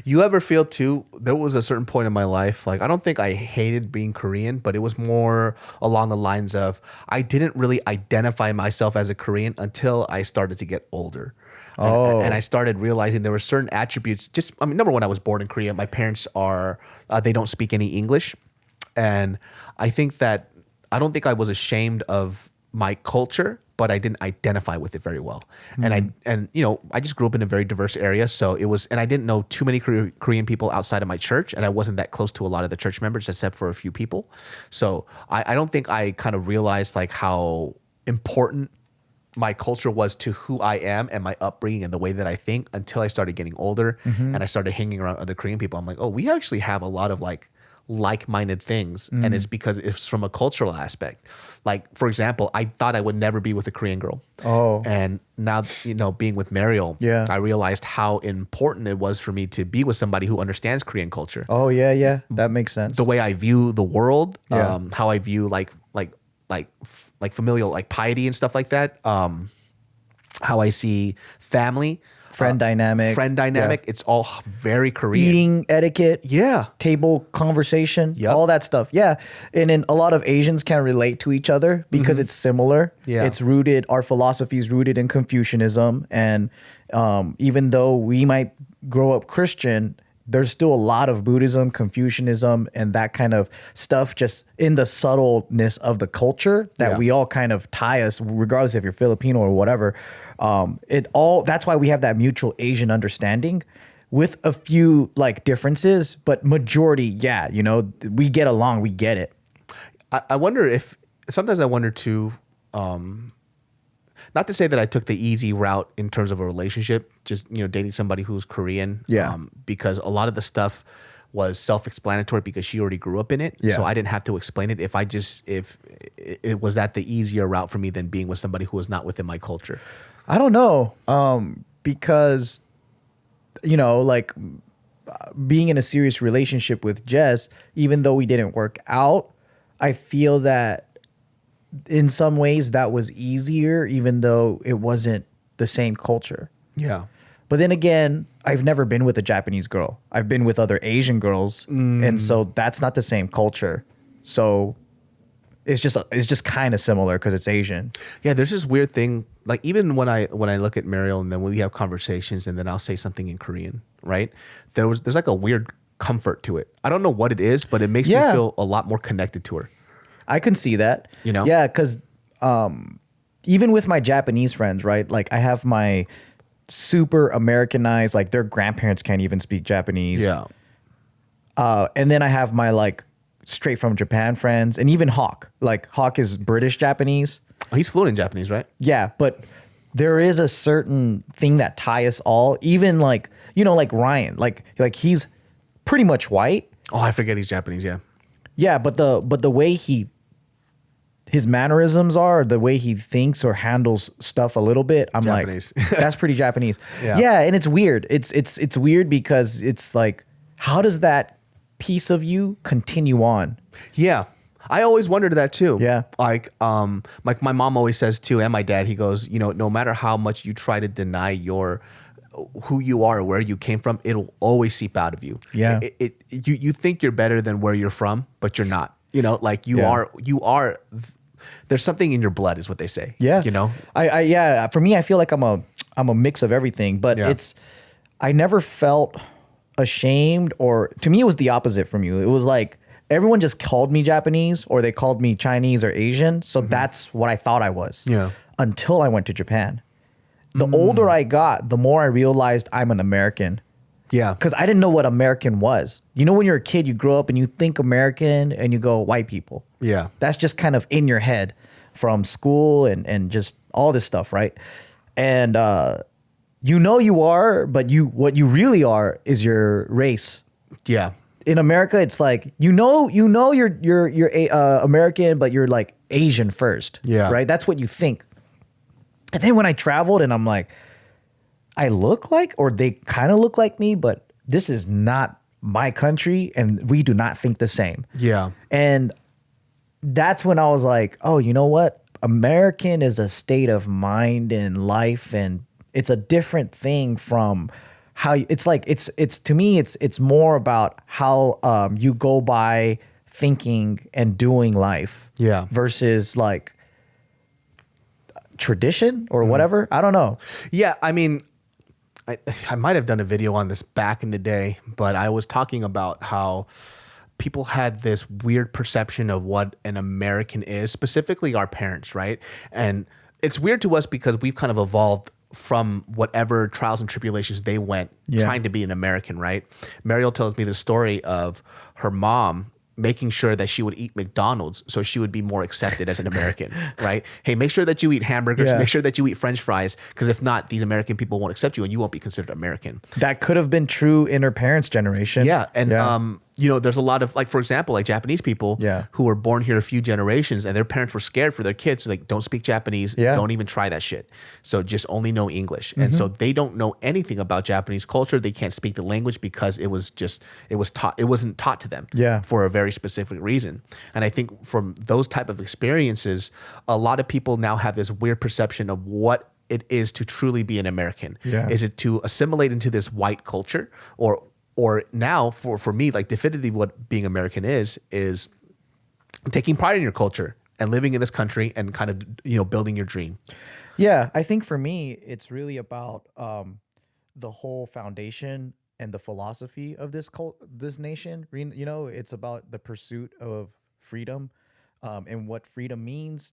You ever feel too, there was a certain point in my life, like I don't think I hated being Korean, but it was more along the lines of I didn't really identify myself as a Korean until I started to get older. And I started realizing there were certain attributes. Just, I mean, number one, I was born in Korea. My parents are, they don't speak any English. And I think that, I don't think I was ashamed of my culture, but I didn't identify with it very well. And I just grew up in a very diverse area. So it was, and I didn't know too many Korean people outside of my church. And I wasn't that close to a lot of the church members except for a few people. So I don't think I kind of realized like how important my culture was to who I am and my upbringing and the way that I think until I started getting older and I started hanging around other Korean people. I'm like, oh, we actually have a lot of like-minded things. And it's because it's from a cultural aspect. Like, for example, I thought I would never be with a Korean girl. Oh. And now, being with Mariel, I realized how important it was for me to be with somebody who understands Korean culture. Oh, yeah. That makes sense. The way I view the world, how I view like familial, like piety and stuff like that. How I see family, friend dynamic. It's all very Korean. Eating etiquette. Yeah. Table conversation. Yep. All that stuff. Yeah. And then a lot of Asians can relate to each other because it's similar. Yeah. It's rooted, our philosophy is rooted in Confucianism. And even though we might grow up Christian, there's still a lot of Buddhism, Confucianism, and that kind of stuff just in the subtleness of the culture that we all kind of tie us, regardless if you're Filipino or whatever. That's why we have that mutual Asian understanding with a few like differences, but majority, we get along, we get it. I wonder sometimes I wonder too, not to say that I took the easy route in terms of a relationship, just, dating somebody who's Korean. Yeah. Because a lot of the stuff was self-explanatory because she already grew up in it. Yeah. So I didn't have to explain it. If it was that the easier route for me than being with somebody who was not within my culture. I don't know. Because, like being in a serious relationship with Jess, even though we didn't work out, I feel that in some ways that was easier, even though it wasn't the same culture. Yeah. But then again, I've never been with a Japanese girl. I've been with other Asian girls. And so that's not the same culture. So it's just kind of similar because it's Asian. Yeah. There's this weird thing. Like even when I look at Mariel and then when we have conversations and then I'll say something in Korean, right? There's like a weird comfort to it. I don't know what it is, but it makes me feel a lot more connected to her. I can see that. Yeah, because even with my Japanese friends, right? Like I have my super Americanized, like their grandparents can't even speak Japanese. Yeah. And then I have my like straight from Japan friends, and even Hawk. Like Hawk is British Japanese. Oh, he's fluent in Japanese, right? Yeah, but there is a certain thing that ties us all. Even like, like Ryan, like he's pretty much white. Oh, I forget he's Japanese. Yeah. Yeah, but the way his mannerisms are, the way he thinks or handles stuff a little bit, I'm Japanese. Like, that's pretty Japanese. Yeah, and it's weird. It's weird because it's like, how does that piece of you continue on? Yeah. I always wondered that too. Yeah. Like my mom always says too, and my dad, he goes, no matter how much you try to deny who you are or where you came from, it'll always seep out of you. Yeah. You think you're better than where you're from, but you're not. Like you are. There's something in your blood, is what they say. Yeah. I for me, I feel like I'm a mix of everything, but I never felt ashamed, or to me, it was the opposite from you. It was like everyone just called me Japanese or they called me Chinese or Asian. So that's what I thought I was. Yeah. Until I went to Japan. The older I got, the more I realized I'm an American. Yeah. Because I didn't know what American was. When you're a kid, you grow up and you think American and you go white people. Yeah. That's just kind of in your head from school and just all this stuff, right? And you are, but what you really are is your race. Yeah. In America, it's like you're American, but you're like Asian first. Yeah. Right? That's what you think. And then when I traveled and I'm like, I look like, or they kind of look like me, but this is not my country and we do not think the same. Yeah. And that's when I was like, oh, you know what? American is a state of mind and life, and it's a different thing from how it's like it's to me it's more about how you go by thinking and doing life, versus like tradition or whatever. I don't know. Yeah, I mean, I might have done a video on this back in the day, but I was talking about how people had this weird perception of what an American is, specifically our parents, right? And it's weird to us because we've kind of evolved from whatever trials and tribulations they went trying to be an American, right? Mariel tells me the story of her mom making sure that she would eat McDonald's so she would be more accepted as an American, right? Hey, make sure that you eat hamburgers, make sure that you eat French fries, because if not, these American people won't accept you and you won't be considered American. That could have been true in her parents' generation. Yeah. And you know, there's a lot of, like, for example, like Japanese people who were born here a few generations and their parents were scared for their kids. So like, don't speak Japanese. Don't even try that shit. So just only know English. And so they don't know anything about Japanese culture. They can't speak the language because it wasn't taught to them for a very specific reason. And I think from those type of experiences, a lot of people now have this weird perception of what it is to truly be an American. Is it to assimilate into this white culture, or now for me, like definitively what being American is taking pride in your culture and living in this country and kind of, you know, building your dream. Yeah, I think for me, it's really about the whole foundation and the philosophy of this nation. You know, it's about the pursuit of freedom, and what freedom means